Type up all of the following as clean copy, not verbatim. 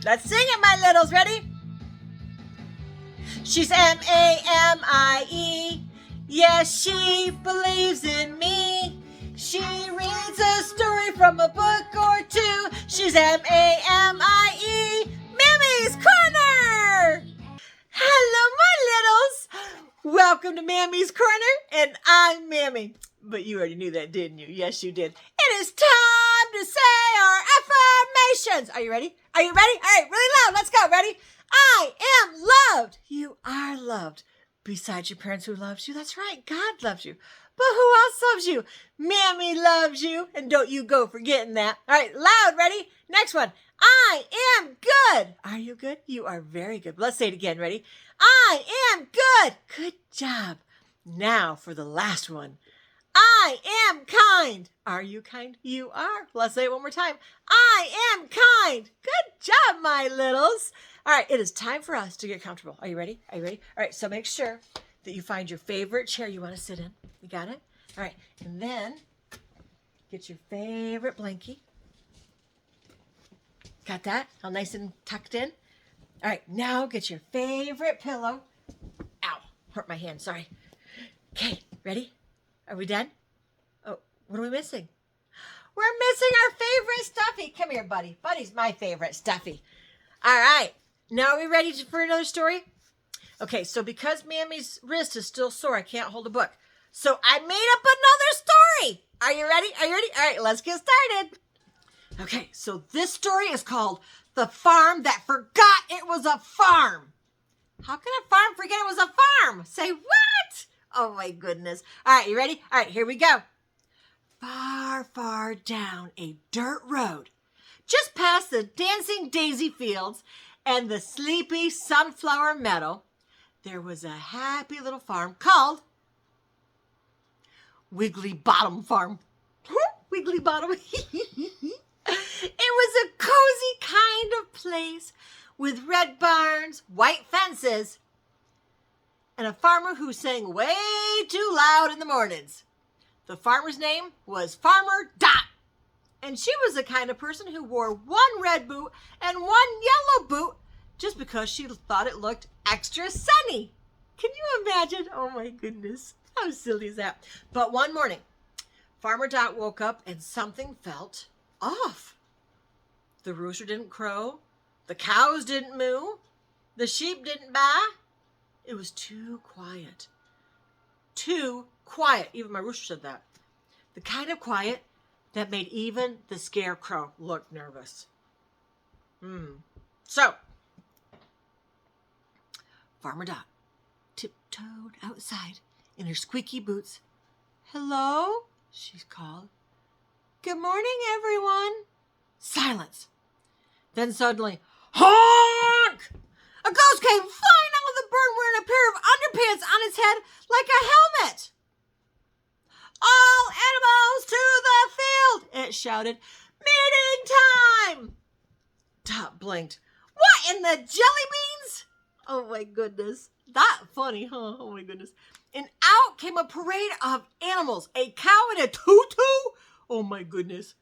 Let's sing it, my littles. Ready? She's Mamie. Yes, she believes in me. She reads a story from a book or two. She's Mamie. Mammy's Corner. Hello, my littles. Welcome to Mammy's Corner, and I'm Mammy. But you already knew that, didn't you? Yes, you did. It is time to say our affirmations. Are you ready? Are you ready? All right, really loud. Let's go. Ready? I am loved. You are loved. Besides your parents who loves you, that's right. God loves you. But who else loves you? Mammy loves you. And don't you go forgetting that. All right, loud. Ready? Next one. I am good. Are you good? You are very good. Let's say it again. Ready? I am good. Good job. Now for the last one. I am kind. Are you kind? You are. Let's say it one more time. I am kind. Good job, my littles. All right, it is time for us to get comfortable. Are you ready? Are you ready? All right, so make sure that you find your favorite chair you want to sit in. You got it? All right, and then get your favorite blankie. Got that? All nice and tucked in? All right, now get your favorite pillow. Ow, hurt my hand, sorry. Okay, ready? Are we done? Oh, what are we missing? We're missing our favorite stuffy. Come here, buddy. Buddy's my favorite stuffy. All right, now are we ready for another story? Okay, so because Mammy's wrist is still sore, I can't hold a book. So I made up another story. Are you ready? Are you ready? All right, let's get started. Okay, so this story is called The Farm That Forgot It Was a Farm. How can a farm forget it was a farm? Say what? Oh my goodness. All right, you ready? All right, here we go. Far, far down a dirt road, just past the dancing daisy fields and the sleepy sunflower meadow, there was a happy little farm called Wiggly Bottom Farm. Wiggly Bottom. It was a cozy kind of place with red barns, white fences, and a farmer who sang way too loud in the mornings. The farmer's name was Farmer Dot, and she was the kind of person who wore one red boot and one yellow boot just because she thought it looked extra sunny. Can you imagine? Oh my goodness, how silly is that? But one morning, Farmer Dot woke up and something felt off. The rooster didn't crow, the cows didn't moo, the sheep didn't baa. It was too quiet. Too quiet. Even my rooster said that. The kind of quiet that made even the scarecrow look nervous. So, Farmer Dot tiptoed outside in her squeaky boots. Hello, she called. Good morning, everyone. Silence. Then suddenly, honk! A ghost came flying out of the barn wearing a pair of underpants on its head like a helmet. All animals to the field, it shouted. Meeting time! Dot blinked. What in the jelly beans? Oh my goodness. That funny, huh? Oh my goodness. And out came a parade of animals. A cow in a tutu. Oh my goodness.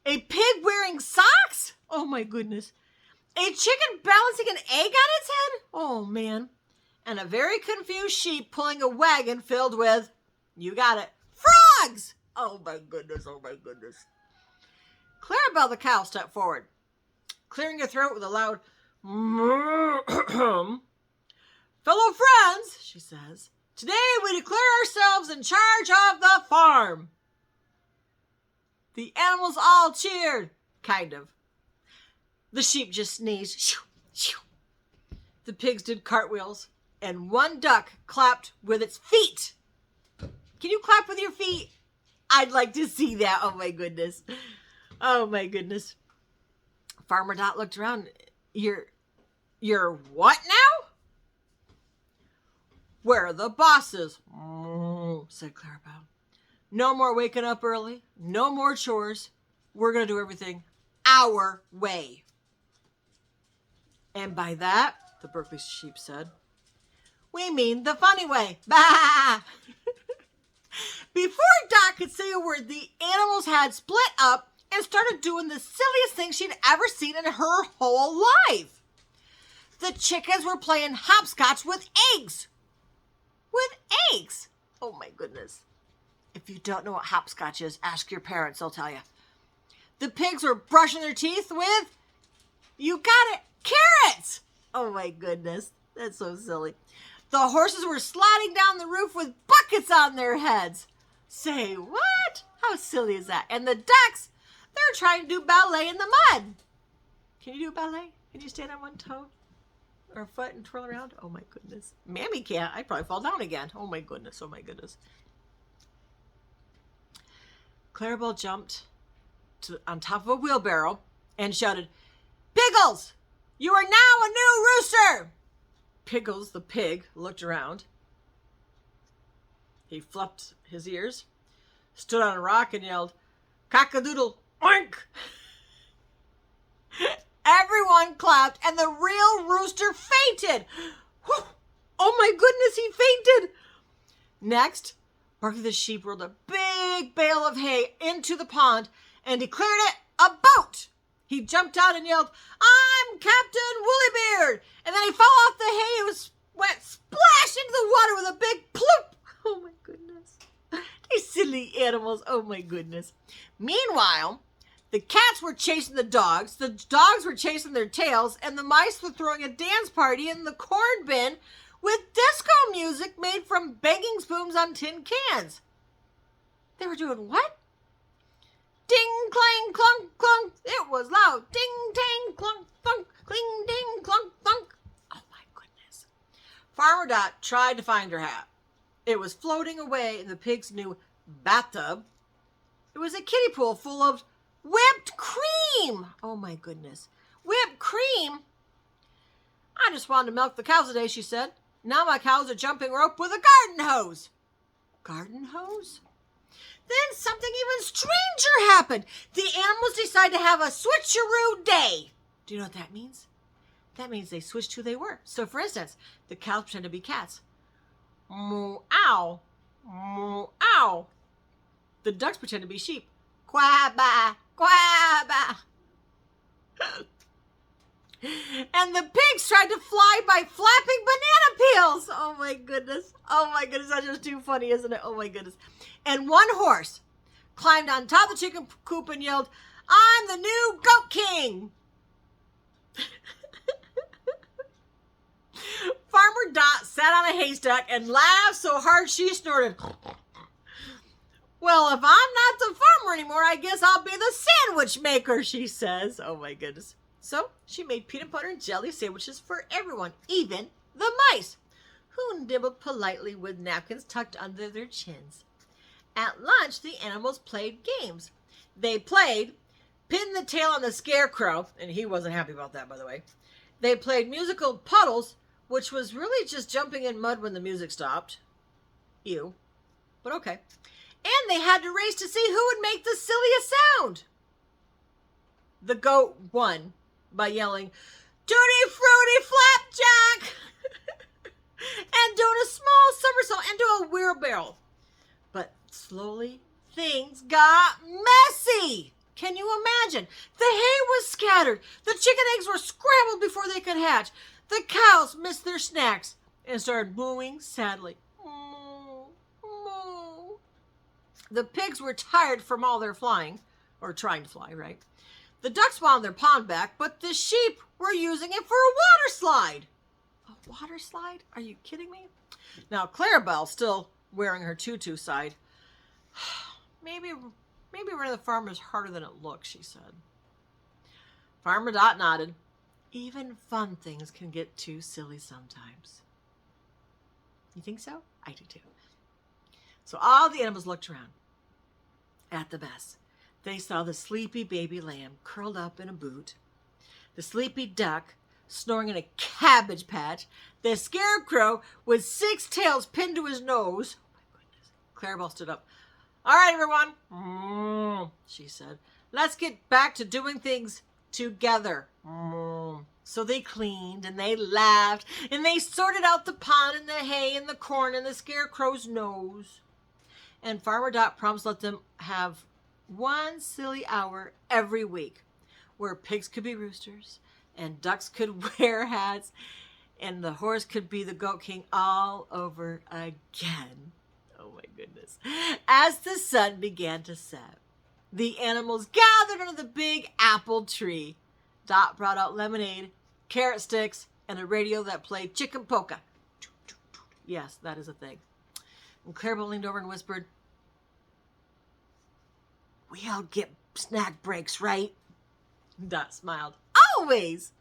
A pig wearing socks. Oh my goodness. A chicken balancing an egg on its head? Oh, man. And a very confused sheep pulling a wagon filled with, you got it, frogs! Oh, my goodness, oh, my goodness. Clarabelle the cow stepped forward, clearing her throat with a loud, fellow friends, she says, today we declare ourselves in charge of the farm. The animals all cheered, kind of. The sheep just sneezed. Shoo, shoo. The pigs did cartwheels, and one duck clapped with its feet. Can you clap with your feet? I'd like to see that. Oh my goodness. Oh my goodness. Farmer Dot looked around. You're what now? Where are the bosses? Said Clarabelle. No more waking up early. No more chores. We're going to do everything our way. And by that, the Berkeley sheep said, we mean the funny way. Bah! Before Dot could say a word, the animals had split up and started doing the silliest thing she'd ever seen in her whole life. The chickens were playing hopscotch with eggs. With eggs. Oh my goodness. If you don't know what hopscotch is, ask your parents, they'll tell you. The pigs were brushing their teeth with, you got it, carrots. Oh my goodness. That's so silly. The horses were sliding down the roof with buckets on their heads. Say what? How silly is that? And the ducks, they're trying to do ballet in the mud. Can you do ballet? Can you stand on one toe or foot and twirl around? Oh my goodness. Mamie can't. I'd probably fall down again. Oh my goodness. Oh my goodness. Clarabelle jumped on top of a wheelbarrow and shouted, Piggles, you are now a new rooster. Piggles, the pig, looked around. He fluffed his ears, stood on a rock and yelled, Cock-a-doodle, oink! Everyone clapped and the real rooster fainted. Whew. Oh my goodness, he fainted. Next, Barky the sheep rolled a big bale of hay into the pond and declared it a boat. He jumped out and yelled, I'm Captain Woollybeard. And then he fell off the hay and went splash into the water with a big plump. Oh my goodness. These silly animals. Oh my goodness. Meanwhile, the cats were chasing the dogs were chasing their tails, and the mice were throwing a dance party in the corn bin with disco music made from banging spoons on tin cans. They were doing what? Ding, clang, clunk, clunk. It was loud. Ding, tang, clunk, thunk. Cling, ding, clunk, thunk. Oh my goodness. Farmer Dot tried to find her hat. It was floating away in the pig's new bathtub. It was a kiddie pool full of whipped cream. Oh my goodness. Whipped cream? I just wanted to milk the cows today, she said. Now my cows are jumping rope with a garden hose. Garden hose? Then something even stranger happened. The animals decided to have a switcheroo day. Do you know what that means? That means they switched who they were. So for instance, the cows pretend to be cats. Moo, ow. Moo, ow. The ducks pretend to be sheep. Quah-bah, quah-bah. And the pigs tried to fly by flapping banana peels. Oh my goodness. Oh my goodness. That's just too funny, isn't it? Oh my goodness. And one horse climbed on top of the chicken coop and yelled, I'm the new goat king. Farmer Dot sat on a haystack and laughed so hard she snorted. Well, if I'm not the farmer anymore, I guess I'll be the sandwich maker, she says. Oh my goodness. So she made peanut butter and jelly sandwiches for everyone, even the mice, who nibbled politely with napkins tucked under their chins. At lunch, the animals played games. They played Pin the Tail on the Scarecrow, and he wasn't happy about that, by the way. They played musical puddles, which was really just jumping in mud when the music stopped. Ew. But okay. And they had to race to see who would make the silliest sound. The goat won by yelling, Tutti Frutti Flapjack! and doing a small somersault into a wheelbarrow. But slowly, things got messy. Can you imagine? The hay was scattered. The chicken eggs were scrambled before they could hatch. The cows missed their snacks and started mooing sadly. Moo, moo. The pigs were tired from all their flying, or trying to fly, right? The ducks wanted their pond back, but the sheep were using it for a water slide. A water slide? Are you kidding me? Now, Clarabelle, still wearing her tutu, sighed. Maybe running the farm is harder than it looks, she said. Farmer Dot nodded. Even fun things can get too silly sometimes. You think so? I do too. So all the animals looked around. At the mess, they saw the sleepy baby lamb curled up in a boot, the sleepy duck snoring in a cabbage patch, the scarecrow with 6 tails pinned to his nose. Oh my goodness. Clarabelle stood up. All right, everyone, she said. Let's get back to doing things together. So they cleaned and they laughed and they sorted out the pond and the hay and the corn and the scarecrow's nose. And Farmer Dot promised to let them have one silly hour every week where pigs could be roosters and ducks could wear hats and the horse could be the goat king all over again. Oh my goodness. As the sun began to set, the animals gathered under the big apple tree. Dot brought out lemonade, carrot sticks, and a radio that played chicken polka. Yes, that is a thing. And Clarabelle leaned over and whispered, "We all get snack breaks, right?" Dot smiled. "Always!"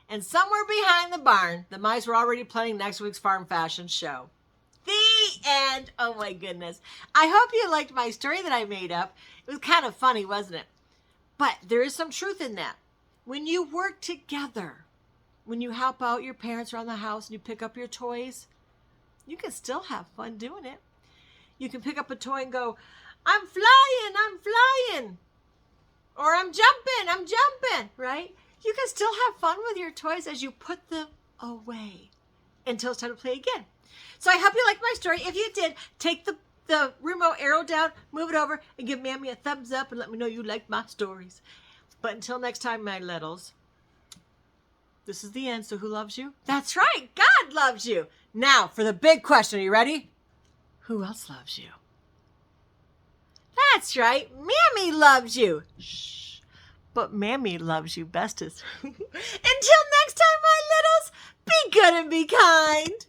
And somewhere behind the barn, the mice were already planning next week's farm fashion show. The end. Oh my goodness. I hope you liked my story that I made up. It was kind of funny, wasn't it? But there is some truth in that. When you work together, when you help out your parents around the house and you pick up your toys, you can still have fun doing it. You can pick up a toy and go, "I'm flying. Or I'm jumping, right? You can still have fun with your toys as you put them away until it's time to play again. So I hope you liked my story. If you did, take the remote arrow down, move it over, and give Mamie a thumbs up and let me know you liked my stories. But until next time, my littles, this is the end, so who loves you? That's right, God loves you. Now, for the big question, are you ready? Who else loves you? That's right, Mamie loves you. Shh, but Mamie loves you bestest. Until next time, my littles, be good and be kind.